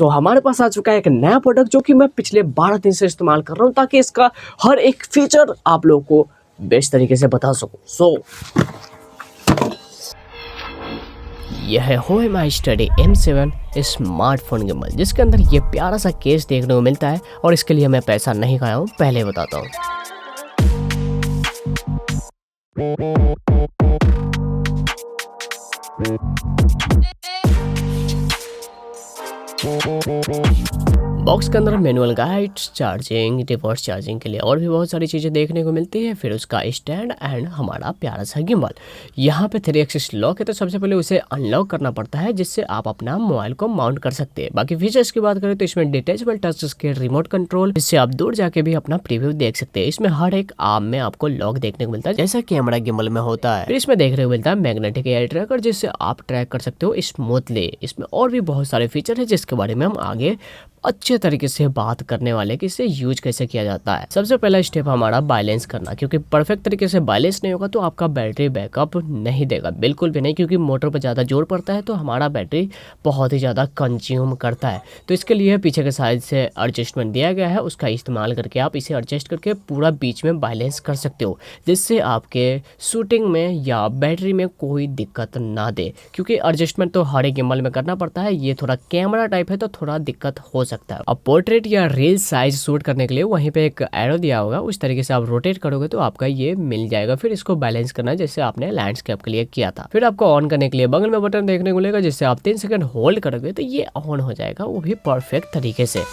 सो हमारे पास आ चुका है एक नया प्रोडक्ट जो कि मैं पिछले 12 दिन से इस्तेमाल कर रहा हूँ ताकि इसका हर एक फीचर आप लोगों को बेस्ट तरीके से बता सकूँ। सो यह है Huawei Study M7 smartphone gimbal, जिसके अंदर ये प्यारा सा केस देखने को मिलता है और इसके लिए मैं पैसा नहीं खाया हूँ, पहले बताता हूँ। बॉक्स के अंदर manual guides, charging, reverse charging के लिए और भी बहुत सारी चीज़ें देखने को मिलती है। फिर उसका स्टैंड एंड हमारा प्यारा सा गिम्बल। यहाँ पे 3 एक्सिस लॉक है, तो सबसे पहले उसे अनलॉक करना पड़ता है जिससे आप अपना मोबाइल को माउंट कर सकते हैं। बाकी फीचर्स की बात करें तो इसमें detachable touch screen remote control, जिससे आप दूर जाके भी अपना प्रीव्यू देख सकते हैं। इसमें हर एक आर्म में आपको लॉक देखने को मिलता है जैसा कैमरा गिम्बल में होता है। फिर इसमें देखने को मिलता है मैग्नेटिक एयर ट्रैकर, जिससे आप ट्रैक कर सकते हो स्मूथली। इसमें और भी बहुत सारे फीचर है जिसके बारे में हम आगे अच्छे तरीके से बात करने वाले कि इसे यूज कैसे किया जाता है। सबसे पहला स्टेप हमारा बैलेंस करना, क्योंकि परफेक्ट तरीके से बैलेंस नहीं होगा तो आपका बैटरी बैकअप नहीं देगा, बिल्कुल भी नहीं, क्योंकि मोटर पर ज़्यादा जोर पड़ता है तो हमारा बैटरी बहुत ही ज़्यादा कंज्यूम करता है। तो इसके लिए पीछे के साइड से एडजस्टमेंट दिया गया है, उसका इस्तेमाल करके आप इसे एडजस्ट करके पूरा बीच में बैलेंस कर सकते हो, जिससे आपके शूटिंग में या बैटरी में कोई दिक्कत ना दे। क्योंकि एडजस्टमेंट तो हर एक गिम्बल में करना पड़ता है, ये थोड़ा कैमरा टाइप है तो थोड़ा दिक्कत हो सकता है। अब पोर्ट्रेट या रील साइज शूट करने के लिए वहीं पे एक एरो दिया होगा, उस तरीके से आप रोटेट करोगे तो आपका ये मिल जाएगा। फिर इसको बैलेंस करना है जैसे आपने लैंडस्केप के लिए किया था। फिर आपको ऑन करने के लिए बगल में बटन देखने को मिलेगा, जिससे आप 3 सेकंड होल्ड करोगे तो ये ऑन हो जाएगा, वो भी परफेक्ट तरीके से।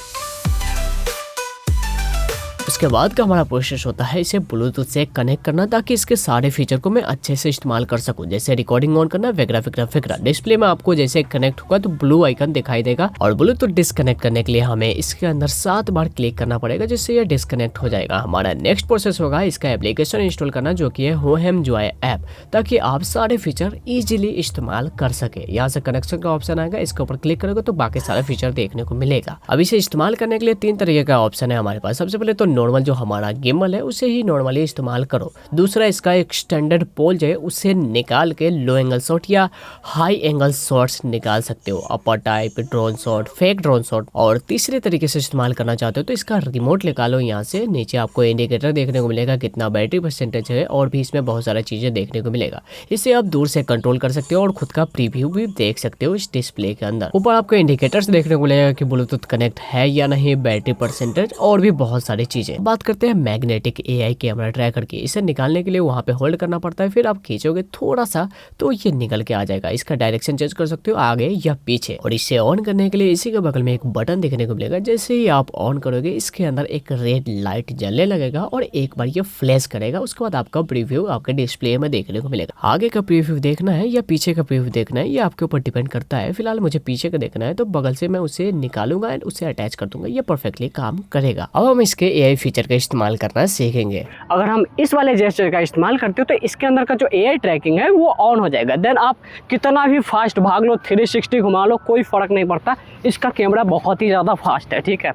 उसके बाद का हमारा प्रोसेस होता है इसे ब्लूटूथ से कनेक्ट करना, ताकि इसके सारे फीचर को मैं अच्छे से इस्तेमाल कर सकूं, जैसे रिकॉर्डिंग ऑन करना वगैरह। डिस्प्ले में आपको जैसे कनेक्ट होगा तो ब्लू आइकन दिखाई देगा, और ब्लूटूथ डिस्कनेक्ट करने के लिए हमें इसके अंदर 7 बार क्लिक करना पड़ेगा, जिससे ये डिस्कनेक्ट हो जाएगा। हमारा नेक्स्ट प्रोसेस होगा इसका एप्लीकेशन इंस्टॉल करना, जो कि है HomeJoy ऐप, ताकि आप सारे फीचर इजीली इस्तेमाल कर सके। यहाँ से कनेक्शन का ऑप्शन आएगा, इसके ऊपर क्लिक करोगे तो बाकी सारे फीचर देखने को मिलेगा। अब इसे इस्तेमाल करने के लिए 3 तरीके का ऑप्शन है हमारे पास। सबसे पहले तो नॉर्मल जो हमारा गिम्बल है उसे ही नॉर्मली इस्तेमाल करो। दूसरा, इसका एक स्टैंडर्ड पोल जो है उसे निकाल के लो एंगल शॉट या हाई एंगल शॉट्स निकाल सकते हो, upper type, drone shot, fake drone shot. और तीसरे तरीके से इस्तेमाल करना चाहते हो तो इसका रिमोट निकालो, यहाँ से नीचे आपको इंडिकेटर देखने को मिलेगा, कितना बैटरी परसेंटेज है, और भी इसमें बहुत सारी चीजें देखने को मिलेगा। इसे आप दूर से कंट्रोल कर सकते हो और खुद का प्रीव्यू भी देख सकते हो इस डिस्प्ले के अंदर। ऊपर आपको इंडिकेटर्स देखने को मिलेगा कि ब्लूटूथ कनेक्ट है या नहीं, बैटरी परसेंटेज, और भी बहुत सारी चीजें। बात करते हैं मैग्नेटिक AI कैमरा ट्रैकर की। इसे निकालने के लिए वहां पे होल्ड करना पड़ता है, फिर आप खींचोगे थोड़ा सा तो ये निकल के आ जाएगा। इसका डायरेक्शन चेंज कर सकते हो आगे या पीछे। और इसे ऑन करने के लिए इसी के बगल में एक बटन देखने को मिलेगा, जैसे ही आप ऑन करोगे इसके अंदर एक रेड लाइट जलने लगेगा और एक बार ये फ्लैश करेगा। उसके बाद आपका प्रीव्यू आपके डिस्प्ले में देखने को मिलेगा। आगे का प्रीव्यू देखना है या पीछे का प्रीव्यू देखना है, ये आपके ऊपर डिपेंड करता है। फिलहाल मुझे पीछे का देखना है तो बगल से मैं उसे निकालूंगा एंड उसे अटैच कर दूंगा, ये परफेक्टली काम करेगा। अब हम इसके AI फीचर का इस्तेमाल करना सीखेंगे। अगर हम इस वाले जेस्चर का इस्तेमाल करते हो तो इसके अंदर का जो AI ट्रैकिंग है वो ऑन हो जाएगा। देन आप कितना भी फास्ट भाग लो, 360 घुमा लो, कोई फ़र्क नहीं पड़ता। इसका कैमरा बहुत ही ज़्यादा फास्ट है, ठीक है।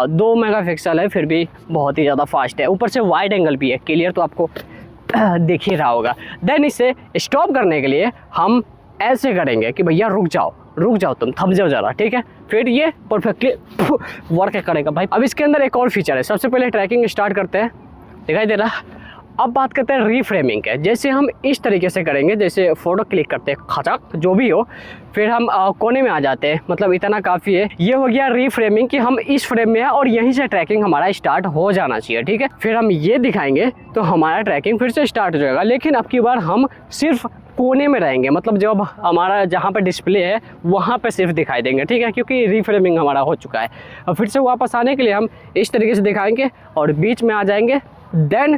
2 मेगापिक्सल है, फिर भी बहुत ही ज़्यादा फास्ट है। ऊपर से वाइड एंगल भी है, क्लियर तो आपको दिख ही रहा होगा। देन इसे स्टॉप करने के लिए हम ऐसे करेंगे कि भैया रुक जाओ, तुम थम जाओ ज़रा, ठीक है। फिर ये परफेक्टली वर्क करेगा भाई। अब इसके अंदर एक और फीचर है। सबसे पहले ट्रैकिंग स्टार्ट करते हैं, दिखाई दे रहा। अब बात करते हैं रीफ्रेमिंग के। जैसे हम इस तरीके से करेंगे, जैसे फ़ोटो क्लिक करते हैं, खचक जो भी हो, फिर हम कोने में आ जाते हैं, मतलब इतना काफ़ी है। ये हो गया रीफ्रेमिंग कि हम इस फ्रेम में हैं और यहीं से ट्रैकिंग हमारा स्टार्ट हो जाना चाहिए, ठीक है। फिर हम ये दिखाएंगे तो हमारा ट्रैकिंग फिर से स्टार्ट हो जाएगा, लेकिन अब की बार हम सिर्फ कोने में रहेंगे, मतलब जब हमारा जहाँ पे डिस्प्ले है वहाँ पे सिर्फ दिखाई देंगे, ठीक है, क्योंकि रीफ्रेमिंग हमारा हो चुका है। और फिर से वापस आने के लिए हम इस तरीके से दिखाएंगे और बीच में आ जाएंगे, देन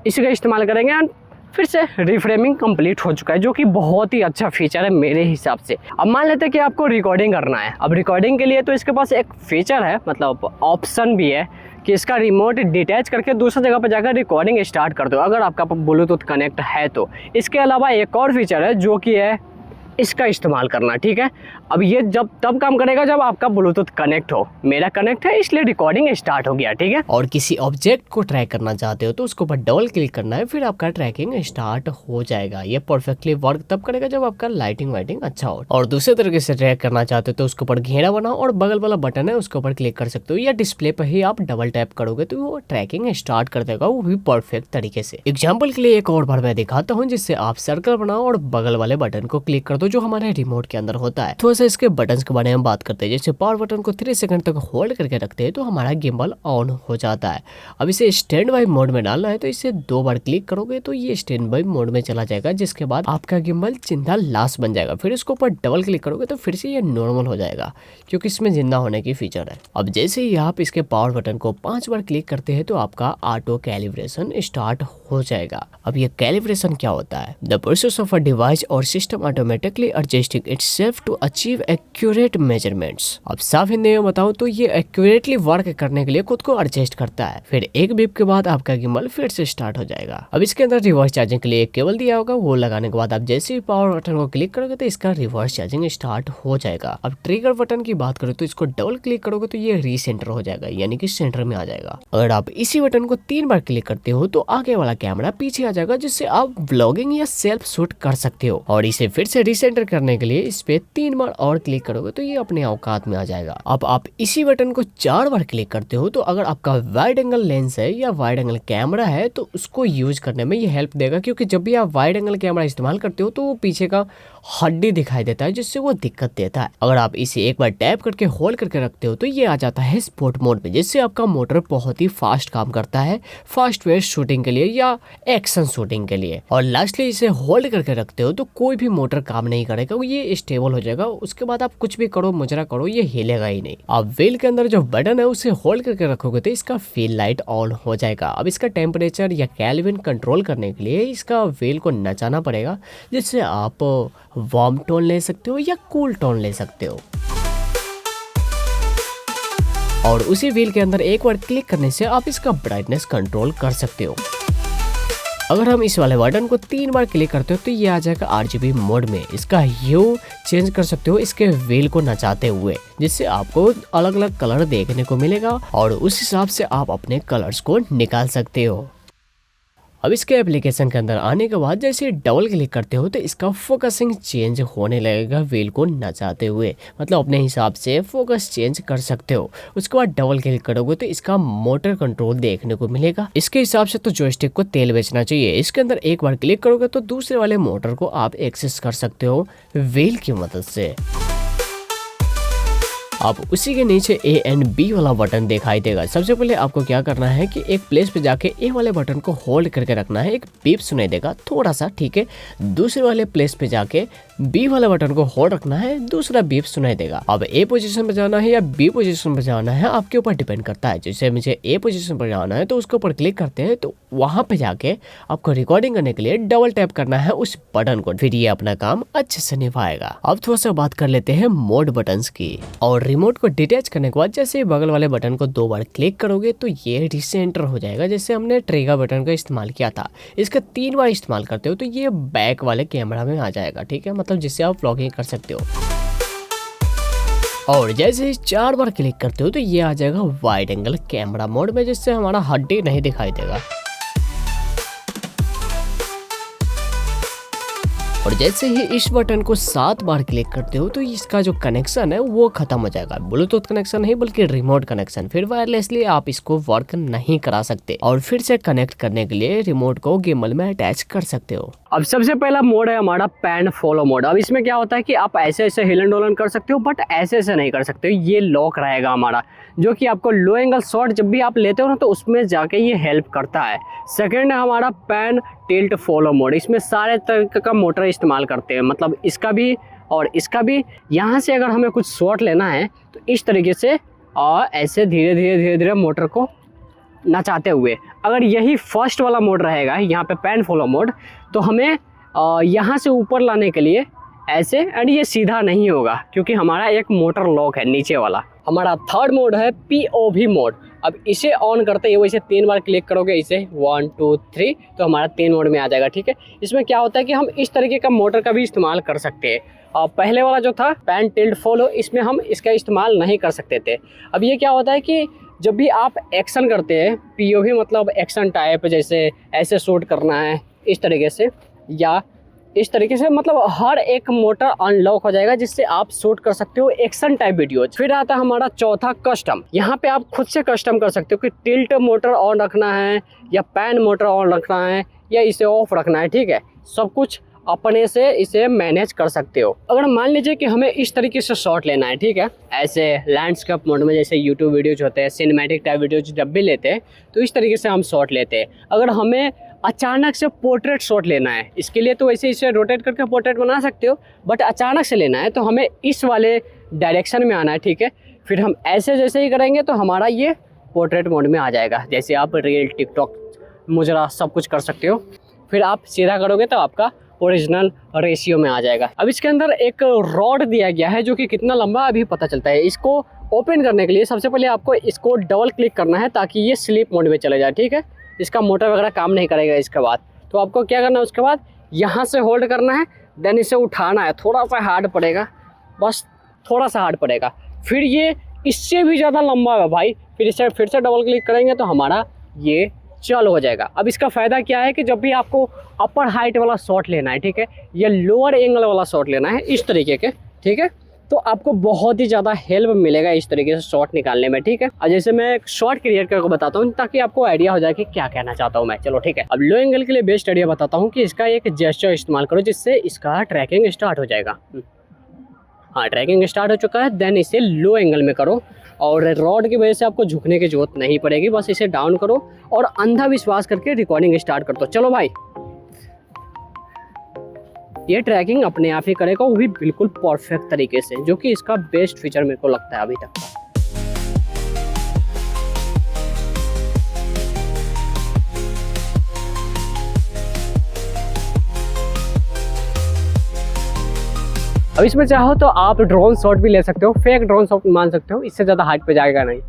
इसी का इस्तेमाल करेंगे एंड फिर से रिफ्रेमिंग कंप्लीट हो चुका है, जो कि बहुत ही अच्छा फीचर है मेरे हिसाब से। अब मान लेते हैं कि आपको रिकॉर्डिंग करना है। अब रिकॉर्डिंग के लिए तो इसके पास एक फीचर है, मतलब ऑप्शन भी है कि इसका रिमोट डिटैच करके दूसरी जगह पर जाकर रिकॉर्डिंग स्टार्ट कर दो, अगर आपका ब्लूटूथ कनेक्ट है तो। इसके अलावा एक और फीचर है जो कि है इसका इस्तेमाल करना, ठीक है। अब ये जब तब काम करेगा जब आपका ब्लूटूथ कनेक्ट हो। मेरा कनेक्ट है इसलिए रिकॉर्डिंग स्टार्ट हो गया, ठीक है। और किसी ऑब्जेक्ट को ट्रैक करना चाहते हो तो उसके ऊपर डबल क्लिक करना है, फिर आपका ट्रैकिंग स्टार्ट हो जाएगा। ये परफेक्टली वर्क तब करेगा जब आपका लाइटिंग वाइटिंग अच्छा हो। और दूसरे तरीके से ट्रैक करना चाहते हो तो उसके ऊपर घेरा बनाओ और बगल वाला बटन है उसके ऊपर क्लिक कर सकते हो, या डिस्प्ले पर ही आप डबल टैप करोगे तो वो ट्रैकिंग स्टार्ट कर देगा, वो भी परफेक्ट तरीके से। एग्जाम्पल के लिए एक और बार मैं दिखाता हूँ, जिससे आप सर्कल बनाओ और बगल वाले बटन को क्लिक कर दो जो हमारे रिमोट के अंदर होता है। थोड़ा सा इसके बटन के बारे में बात करते हैं। जैसे पावर बटन को 3 सेकंड तक होल्ड करके रखते हैं तो हमारा गिम्बल ऑन हो जाता है। अब इसे स्टैंड बाई मोड में डालना है तो इसे 2 बार क्लिक करोगे तो ये स्टैंड बाई मोड में चला जाएगा, जिसके बाद आपका गिम्बल जिंदा लाश बन जाएगा। फिर इसके ऊपर डबल क्लिक करोगे तो फिर से ये नॉर्मल हो जाएगा, क्योंकि इसमें जिंदा होने की फीचर है। अब जैसे ही आप इसके पावर बटन को 5 बार क्लिक करते हैं तो आपका ऑटो कैलिब्रेशन स्टार्ट हो जाएगा। अब ये कैलिब्रेशन क्या होता है? The process of a device or system automatically adjusting itself to achieve accurate measurements. अब साफ हिंदी में बताऊं तो ये एक्यूरेटली वर्क करने के लिए खुद को एडजस्ट करता है। फिर एक बीप के बाद आपका गिम्बल फिर से स्टार्ट हो जाएगा। अब इसके अंदर रिवर्स चार्जिंग के लिए एक केबल दिया होगा, वो लगाने के बाद आप जैसे ही पावर बटन को क्लिक करोगे तो इसका रिवर्स चार्जिंग स्टार्ट हो जाएगा। अब ट्रिगर बटन की बात करें तो इसको डबल क्लिक करोगे तो ये रीसेंटर हो जाएगा, यानी कि सेंटर में आ जाएगा। अगर आप इसी बटन को 3 बार क्लिक करते हो तो आगे वाला कैमरा पीछे आ जाएगा, जिससे आप व्लॉगिंग या सेल्फ शूट कर सकते हो। और इसे फिर से रीसेंटर करने के लिए इस पे 3 बार और क्लिक करोगे तो ये अपने औकात में आ जाएगा। अब आप इसी बटन को 4 बार क्लिक करते हो तो अगर आपका वाइड एंगल लेंस है या वाइड एंगल कैमरा है तो उसको यूज करने में ये हेल्प देगा, क्योंकि जब भी आप वाइड एंगल कैमरा इस्तेमाल करते हो तो वो पीछे का हड्डी दिखाई देता है, जिससे वो दिक्कत देता है। अगर आप इसे एक बार टैप करके होल्ड करके रखते हो तो ये आ जाता है स्पोर्ट मोड में, जिससे आपका मोटर बहुत ही फास्ट काम करता है, फास्ट वेयर शूटिंग के लिए या एक्शन शूटिंग के लिए। और लास्टली इसे होल्ड करके रखते हो तो कोई भी मोटर काम नहीं करेगा, ये स्टेबल हो जाएगा। उसके बाद आप कुछ भी करो, मुजरा करो, ये हिलेगा ही नहीं। अब व्हील के अंदर जो बटन है उसे होल्ड करके रखोगे तो इसका व्हील लाइट ऑन हो जाएगा। अब इसका टेम्परेचर या केल्विन कंट्रोल करने के लिए इसका व्हील को नचाना पड़ेगा, जिससे आप वार्म टोन ले सकते हो या कूल टोन ले सकते हो। और उसी व्हील के अंदर एक बार क्लिक करने से आप इसका ब्राइटनेस कंट्रोल कर सकते हो। अगर हम इस वाले बटन को 3 बार क्लिक करते हो तो ये आ जाएगा RGB मोड में। इसका ह्यू चेंज कर सकते हो इसके व्हील को नचाते हुए, जिससे आपको अलग अलग कलर देखने को मिलेगा और उस हिसाब से आप अपने कलर्स को निकाल सकते हो। अब इसके एप्लीकेशन के अंदर आने के बाद जैसे डबल क्लिक करते हो तो इसका फोकसिंग चेंज होने लगेगा व्हील को नचाते हुए, मतलब अपने हिसाब से फोकस चेंज कर सकते हो। उसके बाद डबल क्लिक करोगे तो इसका मोटर कंट्रोल देखने को मिलेगा। इसके हिसाब से तो जॉयस्टिक को तेल बेचना चाहिए। इसके अंदर एक बार क्लिक करोगे तो दूसरे वाले मोटर को आप एक्सेस कर सकते हो व्हील की मदद से। आप उसी के नीचे A एंड B वाला बटन दिखाई देगा। सबसे पहले आपको क्या करना है कि एक प्लेस पे जाके A वाले बटन को होल्ड करके रखना है, एक बीप सुनाई देगा थोड़ा सा, ठीक है। दूसरे वाले प्लेस पे जाके B वाले बटन को होल्ड रखना है, दूसरा बीप सुनाई देगा। अब A पोजीशन पे जाना है या B पोजीशन पे जाना है आपके ऊपर डिपेंड करता है। जैसे मुझे A पोजीशन पर जाना है तो उसके ऊपर क्लिक करते हैं तो वहां पे जाके आपको रिकॉर्डिंग करने के लिए डबल टैप करना है उस बटन को, फिर ये अपना काम अच्छे से निभाएगा। अब थोड़ा सा बात कर लेते हैं मोड बटन्स की। और रिमोट को डिटैच करने के बाद जैसे बगल वाले बटन को 2 बार क्लिक करोगे तो ये रिसेंटर हो जाएगा, जैसे हमने ट्रिगर बटन का इस्तेमाल किया था। इसका 3 बार इस्तेमाल करते हो तो ये बैक वाले कैमरा में आ जाएगा, ठीक है, मतलब जिससे आप व्लॉगिंग कर सकते हो। और जैसे ही 4 बार क्लिक करते हो तो ये आ जाएगा वाइड एंगल कैमरा मोड में, जिससे हमारा हड्डी नहीं दिखाई देगा। और जैसे ही इस बटन को 7 बार क्लिक करते हो तो इसका जो कनेक्शन है वो खत्म हो जाएगा। ब्लूटूथ कनेक्शन नहीं बल्कि रिमोट कनेक्शन, फिर वायरलेसली आप इसको वर्क नहीं करा सकते और फिर से कनेक्ट करने के लिए रिमोट को गिम्बल में अटैच कर सकते हो। अब सबसे पहला मोड है हमारा पैन फॉलो मोड। अब इसमें क्या होता है कि आप ऐसे ऐसे हिलन डोलन कर सकते हो, बट ऐसे ऐसे नहीं कर सकते हो। ये लॉक रहेगा हमारा, जो कि आपको लो एंगल शॉट जब भी आप लेते हो ना तो उसमें जाके ये हेल्प करता है। सेकंड है हमारा पैन टिल्ट फॉलो मोड। इसमें सारे तरह का मोटर इस्तेमाल करते हैं, मतलब इसका भी और इसका भी। यहाँ से अगर हमें कुछ शॉट लेना है तो इस तरीके से और ऐसे धीरे धीरे धीरे धीरे मोटर को नचाते हुए। अगर यही फर्स्ट वाला मोड रहेगा यहाँ पे पैन फॉलो मोड, तो हमें यहाँ से ऊपर लाने के लिए ऐसे, एंड ये सीधा नहीं होगा क्योंकि हमारा एक मोटर लॉक है नीचे वाला। हमारा थर्ड मोड है POV मोड। अब इसे ऑन करते ही वैसे 3 बार क्लिक करोगे इसे 1 2 3 तो हमारा 3 मोड में आ जाएगा, ठीक है। इसमें क्या होता है कि हम इस तरीके का मोटर का भी इस्तेमाल कर सकते हैं। और पहले वाला जो था पैन टिल्ट फॉलो, इसमें हम इसका इस्तेमाल नहीं कर सकते थे। अब ये क्या होता है कि जब भी आप एक्शन करते हैं, पीओवी मतलब एक्शन टाइप, जैसे ऐसे शूट करना है इस तरीके से या इस तरीके से, मतलब हर एक मोटर अनलॉक हो जाएगा जिससे आप शूट कर सकते हो एक्शन टाइप वीडियोज। फिर आता है हमारा चौथा कस्टम। यहाँ पे आप खुद से कस्टम कर सकते हो कि टिल्ट मोटर ऑन रखना है या पैन मोटर ऑन रखना है या इसे ऑफ रखना है, ठीक है। सब कुछ अपने से इसे मैनेज कर सकते हो। अगर मान लीजिए कि हमें इस तरीके से शॉट लेना है, ठीक है, ऐसे लैंडस्केप मोड में, जैसे यूट्यूब वीडियोज होते हैं, सिनेमैटिक टाइप वीडियोज जब भी लेते हैं तो इस तरीके से हम शॉट लेते हैं। अगर हमें अचानक से पोर्ट्रेट शॉट लेना है, इसके लिए तो वैसे इसे रोटेट करके पोर्ट्रेट बना सकते हो, बट अचानक से लेना है तो हमें इस वाले डायरेक्शन में आना है, ठीक है। फिर हम ऐसे जैसे ही करेंगे तो हमारा ये पोर्ट्रेट मोड में आ जाएगा। जैसे आप रील, टिकटॉक, मुजरा सब कुछ कर सकते हो। फिर आप सीधा करोगे तो आपका ओरिजिनल रेशियो में आ जाएगा। अब इसके अंदर एक रॉड दिया गया है जो कि कितना लंबा अभी पता चलता है। इसको ओपन करने के लिए सबसे पहले आपको इसको डबल क्लिक करना है ताकि ये स्लीप मोड में चले जाए, ठीक है। इसका मोटर वगैरह काम नहीं करेगा इसके बाद। तो आपको क्या करना है, उसके बाद यहाँ से होल्ड करना है, देन इसे उठाना है। थोड़ा सा हार्ड पड़ेगा, बस थोड़ा सा हार्ड पड़ेगा। फिर ये इससे भी ज़्यादा लंबा है भाई। फिर इसे फिर से डबल क्लिक करेंगे तो हमारा ये चालू हो जाएगा। अब इसका फ़ायदा क्या है कि जब भी आपको अपर हाइट वाला शॉट लेना है, ठीक है, या लोअर एंगल वाला शॉट लेना है इस तरीके के, ठीक है, तो आपको बहुत ही ज़्यादा हेल्प मिलेगा इस तरीके से शॉट निकालने में, ठीक है। अब जैसे मैं एक शॉट क्रिएट करके बताता हूँ ताकि आपको आइडिया हो जाए कि क्या कहना चाहता हूँ मैं। चलो ठीक है। अब लो एंगल के लिए बेस्ट आइडिया बताता हूँ कि इसका एक जेस्चर इस्तेमाल करो जिससे इसका ट्रैकिंग स्टार्ट हो जाएगा। हाँ, ट्रैकिंग स्टार्ट हो चुका है। देन इसे लो एंगल में करो और रॉड की वजह से आपको झुकने की जरूरत नहीं पड़ेगी। बस इसे डाउन करो और अंधा विश्वास करके रिकॉर्डिंग स्टार्ट कर दो। चलो भाई, ये ट्रैकिंग अपने आप ही करेगा, वो भी बिल्कुल परफेक्ट तरीके से, जो कि इसका बेस्ट फीचर मेरे को लगता है अभी तक का। अब इसमें चाहो तो आप ड्रोन शॉट भी ले सकते हो, फेक ड्रोन शॉट मान सकते हो, इससे ज़्यादा हाइट पे जाएगा नहीं।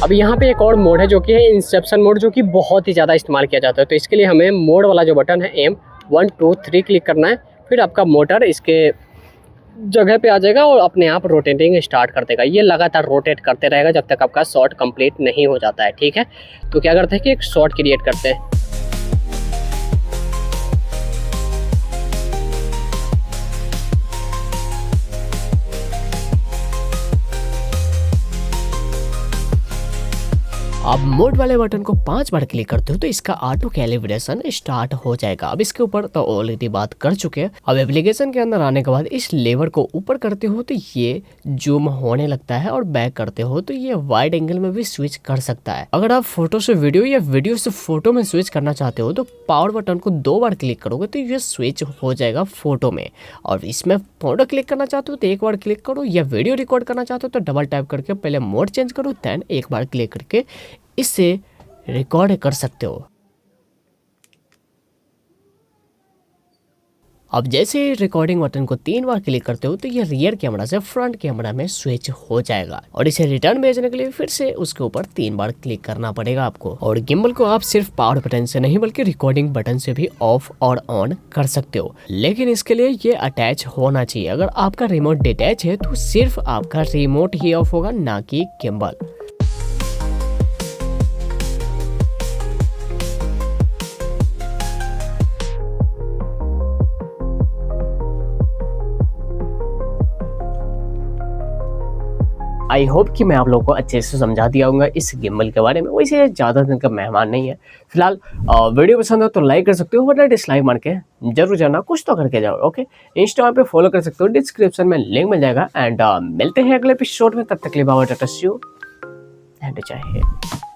अब यहाँ पे एक और मोड है जो कि है इंसेप्शन मोड, जो कि बहुत ही ज़्यादा इस्तेमाल किया जाता है। तो इसके लिए हमें मोड वाला जो बटन है M 1 2 3 क्लिक करना है। फिर आपका मोटर इसके जगह पे आ जाएगा और अपने आप रोटेटिंग स्टार्ट कर देगा। ये लगातार रोटेट करते रहेगा जब तक आपका शॉट कंप्लीट नहीं हो जाता है, ठीक है। तो क्या करते हैं कि एक शॉट क्रिएट करते हैं। आप मोड वाले बटन को 5 बार क्लिक करते हो तो इसका ऑटो कैलिब्रेशन स्टार्ट हो जाएगा। अब इसके ऊपर तो ऑलरेडी बात कर चुके हैं। अब एप्लीकेशन के अंदर आने के बाद इस लेवर को ऊपर करते हो तो ये जूम होने लगता है और बैक करते हो तो ये वाइड एंगल में भी स्विच कर सकता है। अगर आप फोटो से वीडियो या वीडियो से फोटो में स्विच करना चाहते हो तो पावर बटन को 2 बार क्लिक करोगे तो ये स्विच हो जाएगा फोटो में। और इसमें फोटो क्लिक करना चाहते हो तो 1 बार क्लिक करो, या वीडियो रिकॉर्ड करना चाहते हो तो डबल टैप करके पहले मोड चेंज करो, देन 1 बार क्लिक करके इससे रिकॉर्ड कर सकते हो। अब जैसे रिकॉर्डिंग बटन को 3 बार क्लिक करते हो तो ये रियर कैमरा से फ्रंट कैमरा में स्विच हो जाएगा। और इसे रिटर्न भेजने के लिए फिर से उसके ऊपर 3 बार क्लिक करना पड़ेगा आपको। और गिम्बल को आप सिर्फ पावर बटन से नहीं बल्कि रिकॉर्डिंग बटन से भी ऑफ और ऑन कर सकते हो, लेकिन इसके लिए ये अटैच होना चाहिए। अगर आपका रिमोट डिटैच है तो सिर्फ आपका रिमोट ही ऑफ होगा, ना कि गिम्बल। आई होप कि मैं आप लोगों को अच्छे से समझा दिया होगा इस गिम्बल के बारे में। वैसे ज़्यादा दिन का मेहमान नहीं है फिलहाल। वीडियो पसंद हो तो लाइक कर सकते हो, वरना डिसलाइक मार के जरूर जाना, कुछ तो करके जाओ। ओके, इंस्टाग्राम पे फॉलो कर सकते हो, डिस्क्रिप्शन में लिंक मिल जाएगा। एंड मिलते हैं अगले एपिसोड में, तब तक के लिए bye, tata, see you and Jai Hind.